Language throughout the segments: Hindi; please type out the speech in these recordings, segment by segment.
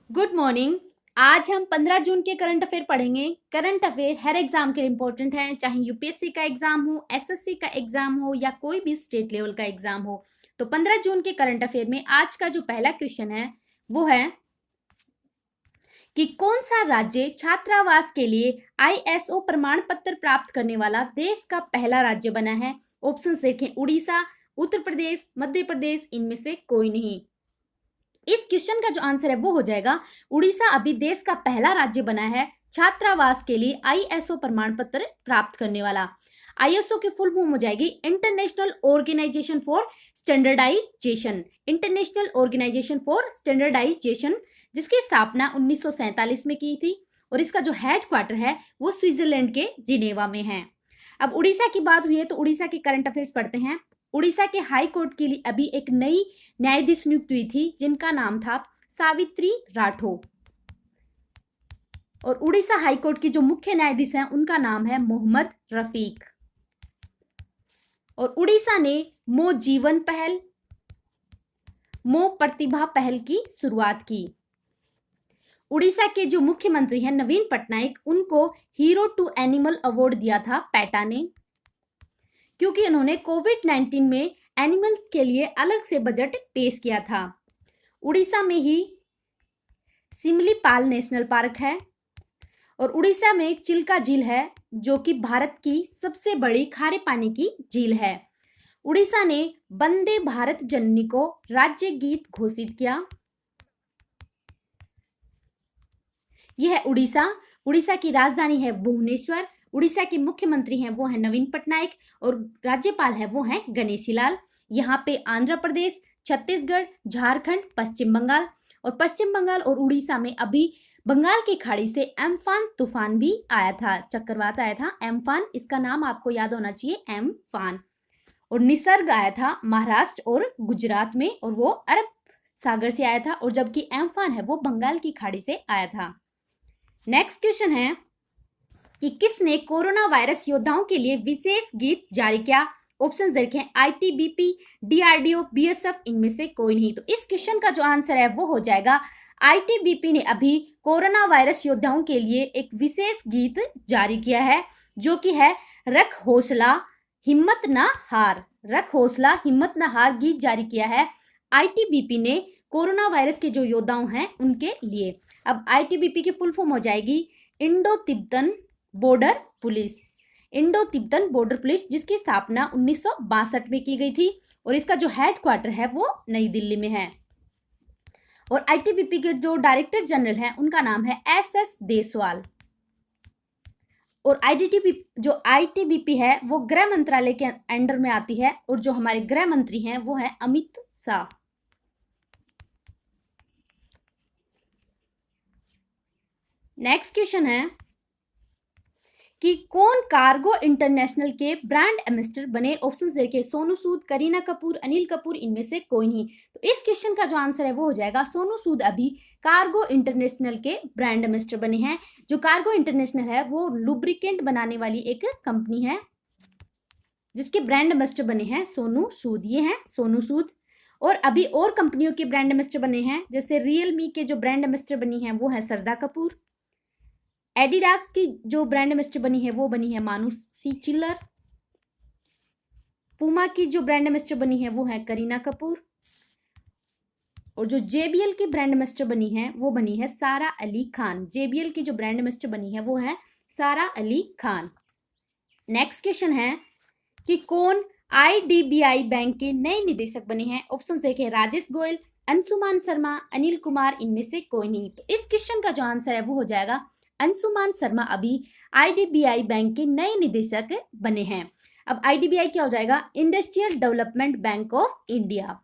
Good morning. आज हम 15 जून के करंट अफेयर पढ़ेंगे। करंट अफेयर हर एग्जाम के लिए इंपॉर्टेंट है, चाहे यूपीएससी का एग्जाम हो, एसएससी का एग्जाम हो या कोई भी स्टेट लेवल का एग्जाम हो। तो 15 जून के करंट अफेयर में आज का जो पहला क्वेश्चन है वो है कि कौन सा राज्य छात्रावास के लिए आईएसओ प्रमाण पत्र प्राप्त करने वाला देश का पहला राज्य बना है। ऑप्शन देखें, उड़ीसा, उत्तर प्रदेश, मध्य प्रदेश, इनमें से कोई नहीं। इस क्वेश्चन का जो आंसर है वो हो जाएगा उड़ीसा अभी देश का पहला राज्य बना है छात्रावास के लिए आईएसओ प्रमाण पत्र प्राप्त करने वाला। आईएसओ की फुल फॉर्म हो जाएगी international organisation for standardisation. International organisation for standardisation, जिसकी स्थापना 1947 में की थी और इसका जो हेड क्वार्टर है वो स्विट्जरलैंड के जिनेवा में है। अब उड़ीसा की बात हुई है तो उड़ीसा के करंट अफेयर्स पढ़ते हैं। उड़ीसा के हाई कोर्ट के लिए अभी एक नई न्यायाधीश नियुक्त हुई थी जिनका नाम था सावित्री राठौर। और उड़ीसा हाई कोर्ट की जो मुख्य न्यायाधीश हैं उनका नाम है मोहम्मद रफीक। और उड़ीसा ने मो जीवन पहल, मो प्रतिभा पहल की शुरुआत की। उड़ीसा के जो मुख्यमंत्री हैं नवीन पटनायक, उनको हीरो टू एनिमल अवार्ड दिया था पेटा ने, क्योंकि उन्होंने कोविड-19 में एनिमल्स के लिए अलग से बजट पेश किया था। उड़ीसा में ही सिमलीपाल नेशनल पार्क है और उड़ीसा में चिल्का झील है जो कि भारत की सबसे बड़ी खारे पानी की झील है। उड़ीसा ने वंदे भारत जननी को राज्य गीत घोषित किया। यह है उड़ीसा। उड़ीसा की राजधानी है भुवनेश्वर। उड़ीसा के मुख्यमंत्री हैं वो हैं नवीन पटनायक और राज्यपाल है वो हैं गणेशी लाल। यहाँ पे आंध्र प्रदेश, छत्तीसगढ़, झारखंड, पश्चिम बंगाल और उड़ीसा में अभी बंगाल की खाड़ी से एम्फान तूफान भी आया था, चक्रवात आया था एम्फान। इसका नाम आपको याद होना चाहिए, एम्फान। और निसर्ग आया था महाराष्ट्र और गुजरात में और वो अरब सागर से आया था, और जबकि एम्फान है वो बंगाल की खाड़ी से आया था। नेक्स्ट क्वेश्चन है कि किसने कोरोना वायरस योद्धाओं के लिए विशेष गीत जारी किया। ऑप्शंस देखें, आईटीबीपी, डीआरडीओ, बीएसएफ, इनमें से कोई नहीं। तो इस क्वेश्चन का जो आंसर है वो हो जाएगा आईटीबीपी ने अभी कोरोना वायरस योद्धाओं के लिए एक विशेष गीत जारी किया है जो कि है रख हौसला हिम्मत ना हार। रख हौसला हिम्मत ना हार गीत जारी किया है आईटीबीपी ने कोरोना वायरस के जो योद्धाओं हैं उनके लिए। अब आईटीबीपी की फुल फॉर्म हो जाएगी Indo Tibetan border police. Indo Tibetan border police, जिसकी स्थापना 1962 में की गई थी और इसका जो हेड क्वार्टर है वो नई दिल्ली में है। और आईटीबीपी के जो डायरेक्टर जनरल हैं उनका नाम है एसएस देसवाल। और आईटीबीपी है वो गृह मंत्रालय के अंडर में आती है और जो हमारे गृह मंत्री हैं वो है अमित शाह। नेक्स्ट क्वेश्चन है कि कौन कार्गो इंटरनेशनल के ब्रांड एम्बेसडर बने। ऑप्शंस देखिए, सोनू सूद, करीना कपूर, अनिल कपूर, इनमें से कोई नहीं। तो इस क्वेश्चन का जो आंसर है वो हो जाएगा सोनू सूद अभी कार्गो इंटरनेशनल के ब्रांड एम्बेसडर बने हैं। जो कार्गो इंटरनेशनल है वो लुब्रिकेंट बनाने वाली एक कंपनी है जिसके ब्रांड एम्बेसडर बने हैं सोनू सूद। ये हैं सोनू सूद। और अभी और कंपनियों के ब्रांड एम्बेसडर बने हैं, जैसे रियलमी के जो ब्रांड एम्बेसडर बनी है वो है श्रद्धा कपूर। एडिडास की जो ब्रांड एम्बेसडर बनी है वो बनी है मानुषी चिल्लर। पूमा की जो ब्रांड एम्बेसडर बनी है वो है करीना कपूर। और जो जेबीएल की ब्रांड एम्बेसडर बनी है वो बनी है सारा अली खान। जेबीएल की जो ब्रांड एम्बेसडर बनी है वो है सारा अली खान। नेक्स्ट क्वेश्चन है कि कौन आईडीबीआई बैंक के नए निदेशक बने हैं। ऑप्शन देखें, राजेश गोयल, अंशुमान शर्मा, अनिल कुमार, इनमें से कोई नहीं। तो इस क्वेश्चन का जो आंसर है वो हो जाएगा अंशुमान शर्मा अभी आईडीबीआई बैंक के नए निदेशक बने हैं। अब आईडीबीआई क्या हो जाएगा, industrial development bank of India.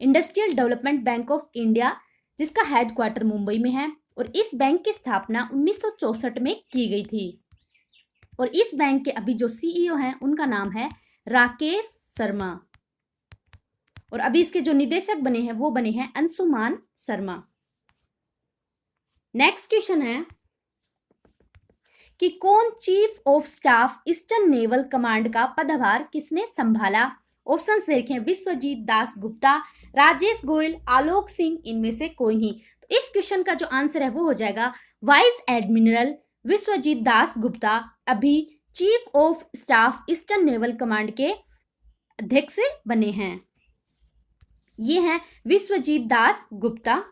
Industrial development bank of India, जिसका हेड क्वार्टर मुंबई में है और इस बैंक की स्थापना 1964 में की गई थी। और इस बैंक के अभी जो सीईओ हैं उनका नाम है राकेश शर्मा। और अभी इसके जो निदेशक बने हैं वो बने हैं अंशुमान शर्मा। नेक्स्ट क्वेश्चन है कि कौन chief of staff eastern naval command का पदभार किसने संभाला। ऑप्शंस देखें, विश्वजीत दास गुप्ता, राजेश गोयल, आलोक सिंह, इनमें से कोई नहीं। तो इस क्वेश्चन का जो आंसर है वो हो जाएगा वाइस एडमिरल विश्वजीत दास गुप्ता अभी chief of staff eastern naval command के अध्यक्ष बने हैं। ये हैं विश्वजीत दास गुप्ता।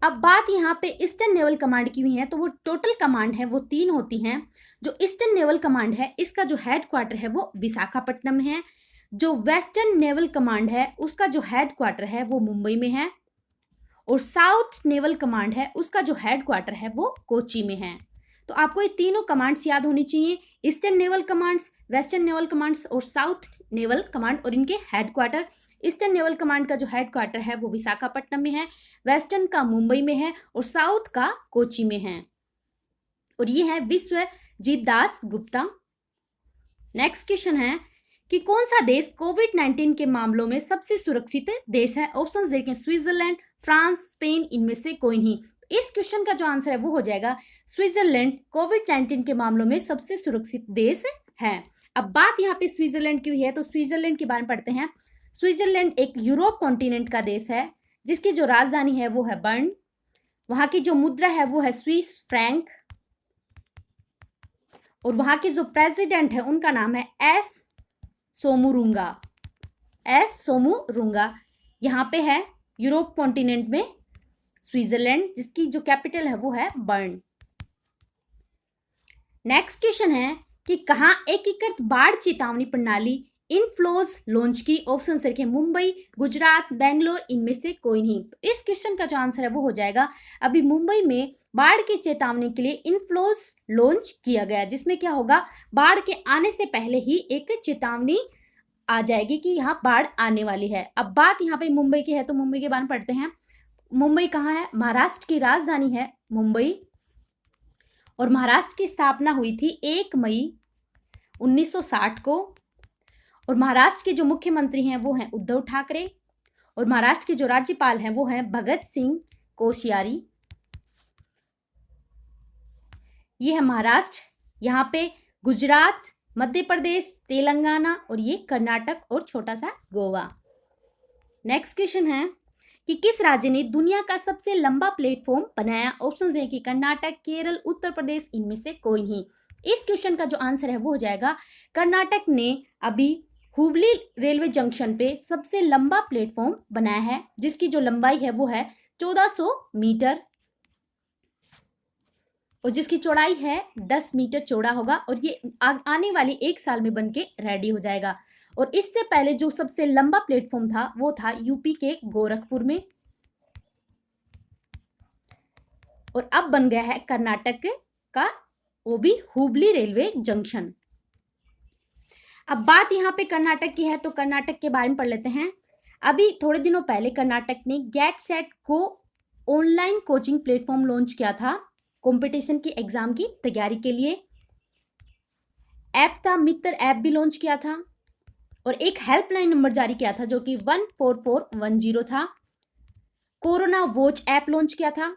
अब बात यहाँ पे ईस्टर्न नेवल कमांड की हुई है, तो वो टोटल कमांड है वो 3 होती हैं। जो ईस्टर्न नेवल कमांड है इसका जो हेडक्वार्टर है वो विशाखापट्टनम है। जो वेस्टर्न नेवल कमांड है उसका जो हेडक्वार्टर है वो मुंबई में है। और साउथ नेवल कमांड है उसका जो हेडक्वार्टर है वो कोची में है। तो आपको ये तीनों कमांड्स याद होनी चाहिए, eastern naval commands, western naval commands और साउथ नेवल कमांड और इनके हेडक्वार्टर। ईस्टर्न नेवल कमांड का जो हेडक्वार्टर है वो विशाखापट्टनम में है, वेस्टर्न का मुंबई में है और साउथ का कोची में है। और ये है विश्वजीत दास गुप्ता। नेक्स्ट क्वेश्चन है कि कौन सा देश कोविड-19 के मामलों में सबसे सुरक्षित देश है? ऑप्शंस देखें, स्विट्जरलैंड, फ्रांस, स्पेन, इनमें से कोई नहीं। इस क्वेश्चन का जो आंसर है वो हो जाएगा स्विट्जरलैंड कोविड-19 के मामलों में सबसे सुरक्षित देश है। अब बात यहाँ पे स्विट्जरलैंड की हुई है, तो स्विट्जरलैंड के बारे में पढ़ते हैं। स्विट्जरलैंड एक यूरोप कॉन्टिनेंट का देश है जिसकी जो राजधानी है वो है बर्न। वहां की जो मुद्रा है वो है स्विस फ्रैंक और वहां के जो प्रेसिडेंट है उनका नाम है एस सोमुरुंगा। यहाँ पे है यूरोप कॉन्टिनेंट में स्विट्जरलैंड, जिसकी जो कैपिटल है वो है बर्न। नेक्स्ट क्वेश्चन है कि कहाँ एकीकृत बाढ़ चेतावनी प्रणाली इनफ्लोज लॉन्च की? ऑप्शन देखें, मुंबई, गुजरात, बेंगलोर, इनमें से कोई नहीं। तो इस क्वेश्चन का जो आंसर है वो हो जाएगा अभी मुंबई में बाढ़ की चेतावनी के लिए इनफ्लोज लॉन्च किया गया, जिसमें क्या होगा, बाढ़ के आने से पहले ही एक चेतावनी आ जाएगी कि यहाँ बाढ़ आने वाली है। अब बात यहाँ पे मुंबई की है, तो मुंबई के बारे में पढ़ते हैं। मुंबई कहाँ है? महाराष्ट्र की राजधानी है मुंबई और महाराष्ट्र की स्थापना हुई थी 1 मई 1960 को। और महाराष्ट्र के जो मुख्यमंत्री हैं वो हैं उद्धव ठाकरे और महाराष्ट्र के जो राज्यपाल हैं वो हैं भगत सिंह कोश्यारी। ये है महाराष्ट्र। यहाँ पे गुजरात, मध्य प्रदेश, तेलंगाना और ये कर्नाटक और छोटा सा गोवा। नेक्स्ट क्वेश्चन है कि किस राज्य ने दुनिया का सबसे लंबा प्लेटफॉर्म बनाया? ऑप्शन है कि कर्नाटक, केरल, उत्तर प्रदेश, इनमें से कोई नहीं। इस क्वेश्चन का जो आंसर है वो हो जाएगा कर्नाटक ने अभी हुबली रेलवे जंक्शन पे सबसे लंबा प्लेटफॉर्म बनाया है, जिसकी जो लंबाई है वो है 1400 मीटर और जिसकी चौड़ाई है 10 मीटर चौड़ा होगा और ये आने वाली 1 साल में बनके रेडी हो जाएगा। और इससे पहले जो सबसे लंबा प्लेटफॉर्म था वो था यूपी के गोरखपुर में और अब बन गया है कर्नाटक का, वो भी हुबली रेलवे जंक्शन। अब बात यहाँ पे कर्नाटक की है, तो कर्नाटक के बारे में पढ़ लेते हैं। अभी थोड़े दिनों पहले कर्नाटक ने गेट सेट को ऑनलाइन कोचिंग प्लेटफॉर्म लॉन्च किया था कंपटीशन की एग्जाम की तैयारी के लिए। ऐप था मित्र ऐप भी लॉन्च किया था और एक हेल्पलाइन नंबर जारी किया था जो कि 14410 था। कोरोना वॉच ऐप लॉन्च किया था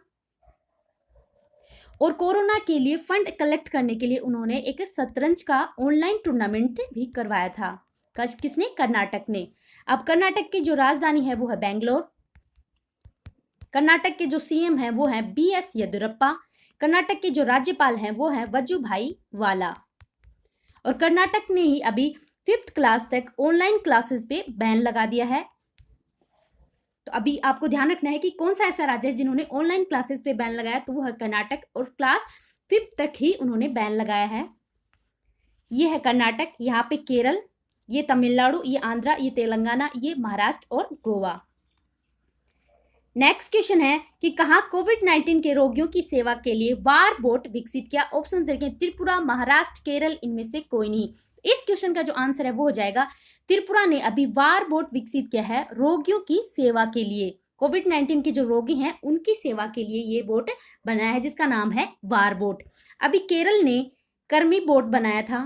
और कोरोना के लिए फंड कलेक्ट करने के लिए उन्होंने एक शतरंज का ऑनलाइन टूर्नामेंट भी करवाया था। किसने? कर्नाटक ने। अब कर्नाटक की जो राजधानी है वो है बेंगलोर। कर्नाटक के जो सीएम है वो है BS येदियुरप्पा। कर्नाटक के जो राज्यपाल हैं वो हैं वजुभाई वाला। और कर्नाटक ने ही अभी 5th क्लास तक ऑनलाइन क्लासेस पे बैन लगा दिया है। तो अभी आपको ध्यान रखना है कि कौन सा ऐसा राज्य है जिन्होंने ऑनलाइन क्लासेस पे बैन लगाया, तो वो है कर्नाटक और क्लास 5th तक ही उन्होंने बैन लगाया है। ये है कर्नाटक, यहाँ पे केरल, ये तमिलनाडु, ये आंध्रा, ये तेलंगाना, ये महाराष्ट्र और गोवा। नेक्स्ट क्वेश्चन है कि कहाँ कोविड-19 के रोगियों की सेवा के लिए वार बोट विकसित किया? ऑप्शन देखें, त्रिपुरा, महाराष्ट्र, केरल, इनमें से कोई नहीं। इस क्वेश्चन का जो आंसर है वो हो जाएगा त्रिपुरा ने अभी वार बोट विकसित किया है रोगियों की सेवा के लिए। कोविड-19 के जो रोगी हैं उनकी सेवा के लिए ये बोट बनाया है जिसका नाम है वार बोट। अभी केरल ने कर्मी बोट बनाया था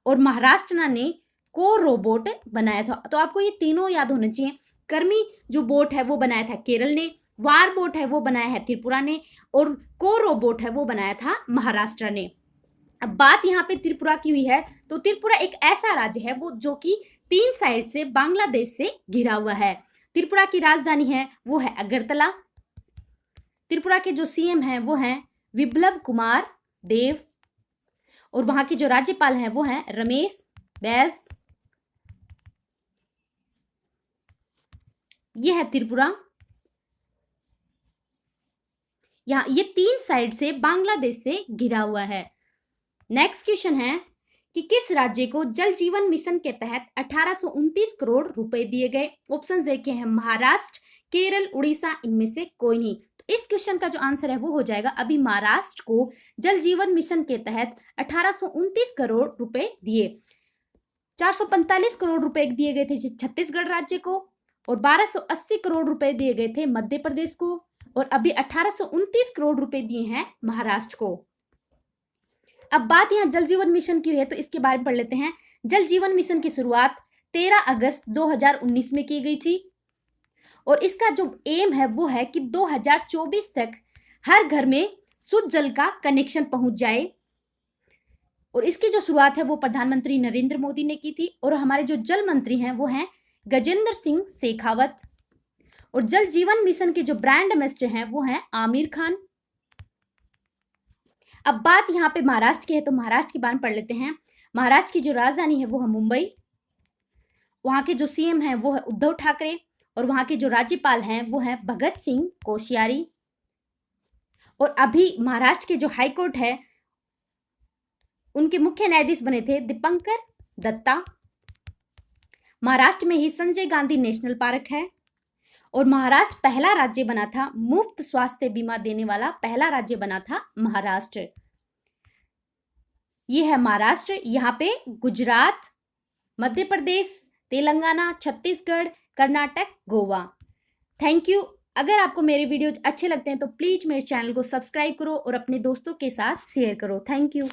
और महाराष्ट्र ने को रोबोट बनाया था। तो आपको ये तीनों याद होने चाहिए। कर्मी जो बोट है वो बनाया था केरल ने, वार बोट है वो बनाया है त्रिपुरा ने और को रोबोट है वो बनाया था महाराष्ट्र ने। अब बात यहाँ पे त्रिपुरा की हुई है, तो त्रिपुरा एक ऐसा राज्य है वो जो कि 3 साइड से बांग्लादेश से घिरा हुआ है। त्रिपुरा की राजधानी है वो है अगरतला। त्रिपुरा के जो सीएम हैं वो हैं विप्लव कुमार देव, और वहां के जो राज्यपाल हैं वो हैं रमेश बैस। ये है त्रिपुरा। यहाँ ये 3 साइड से बांग्लादेश से घिरा हुआ है। नेक्स्ट क्वेश्चन है कि किस राज्य को जल जीवन मिशन के तहत 1829 करोड़ रुपए दिए गए? ऑप्शन देखे हैं महाराष्ट्र, केरल, उड़ीसा, इनमें से कोई नहीं। तो इस क्वेश्चन का जो आंसर है वो हो जाएगा अभी महाराष्ट्र को जल जीवन मिशन के तहत 1829 करोड़ रुपए दिए। 445 करोड़ रुपए दिए गए थे छत्तीसगढ़ राज्य को, और 1280 करोड़ रुपए दिए गए थे मध्य प्रदेश को, और अभी 1829 करोड़ रुपए दिए हैं महाराष्ट्र को। अब बात यहाँ जल जीवन मिशन की है तो इसके बारे में पढ़ लेते हैं। जल जीवन मिशन की शुरुआत 13 अगस्त 2019 में की गई थी, और इसका जो एम है वो है कि 2024 तक हर घर में शुद्ध जल का कनेक्शन पहुंच जाए। और इसकी जो शुरुआत है वो प्रधानमंत्री नरेंद्र मोदी ने की थी, और हमारे जो जल मंत्री हैं वो हैं गजेंद्र सिंह शेखावत। और जल जीवन मिशन के जो ब्रांड एम्बेसडर हैं वो हैं आमिर खान। अब बात यहाँ पे महाराष्ट्र की है तो महाराष्ट्र के बारे में पढ़ लेते हैं। महाराष्ट्र की जो राजधानी है वो है मुंबई। वहां के जो सीएम हैं वो है उद्धव ठाकरे, और वहां के जो राज्यपाल हैं वो हैं भगत सिंह कोश्यारी। और अभी महाराष्ट्र के जो हाईकोर्ट है उनके मुख्य न्यायाधीश बने थे दीपंकर दत्ता। महाराष्ट्र में ही संजय गांधी नेशनल पार्क है, और महाराष्ट्र पहला राज्य बना था मुफ्त स्वास्थ्य बीमा देने वाला, पहला राज्य बना था महाराष्ट्र। ये है महाराष्ट्र। यहाँ पे गुजरात, मध्य प्रदेश, तेलंगाना, छत्तीसगढ़, कर्नाटक, गोवा। Thank you. अगर आपको मेरे वीडियोज अच्छे लगते हैं तो प्लीज मेरे चैनल को सब्सक्राइब करो और अपने दोस्तों के साथ शेयर करो। Thank you.